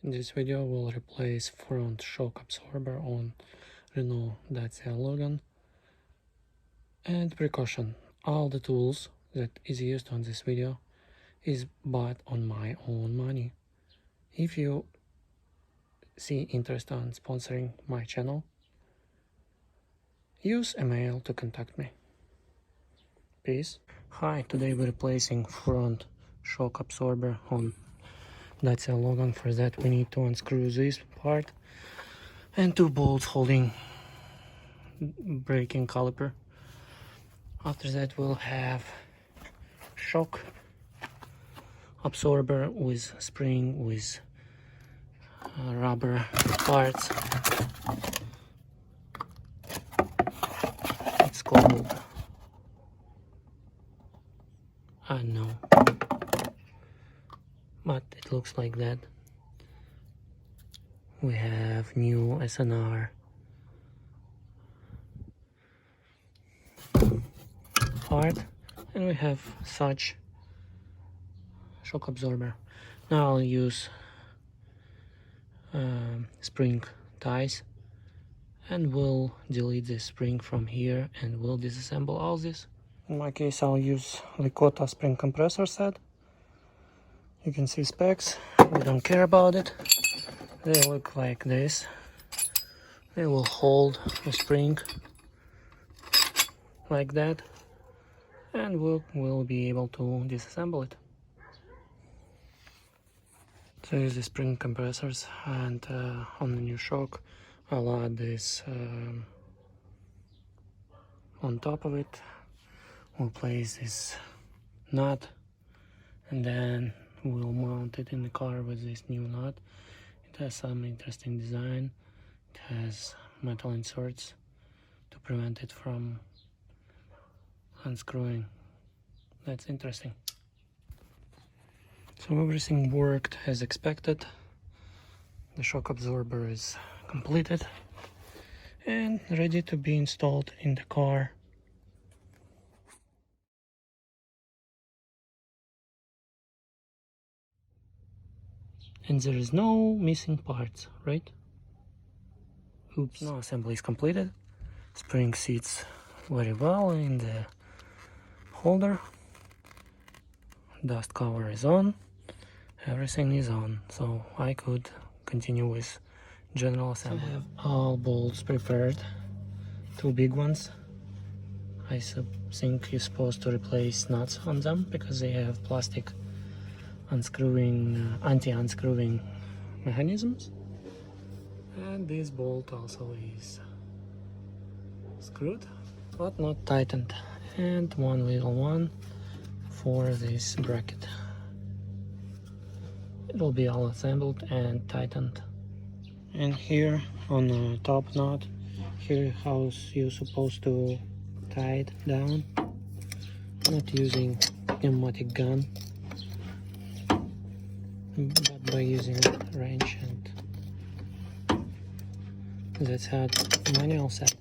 In this video we'll replace front shock absorber on Renault Dacia Logan. And precaution, all the tools that is used on this video is bought on my own money. If you see interest on sponsoring my channel, use email to contact me. Peace. Hi, today we're replacing front shock absorber on Dacia Logan. For that we need to unscrew this part and two bolts holding braking caliper. After that we'll have shock absorber with spring with rubber parts. It's called, I don't know, but it looks like that. We have new SNR part, and we have such shock absorber. Now I'll use spring ties, and we'll delete the spring from here and we'll disassemble all this. In my case I'll use Lakota spring compressor set. You can see specs, we don't care about it. They look like this. They will hold the spring like that, and we'll be able to disassemble it. So use the spring compressors, and on the new shock I'll add this on top of it. We'll place this nut, and then we'll mount it in the car with this new nut. It has some interesting design. It has metal inserts to prevent it from unscrewing. That's interesting. So everything worked as expected. The shock absorber is completed and ready to be installed in the car. And there is no missing parts, right? Oops. Now assembly is completed. Spring sits very well in the holder. Dust cover is on. Everything is on, so I could continue with general assembly. I have all bolts prepared, two big ones. I think you're supposed to replace nuts on them because they have plastic unscrewing, anti-unscrewing mechanisms. And this bolt also is screwed but not tightened, and one little one for this bracket. It will be all assembled and tightened. And here on the top nut, here how you're supposed to tie it down, not using pneumatic gun, but by using wrench, and that's how manual set.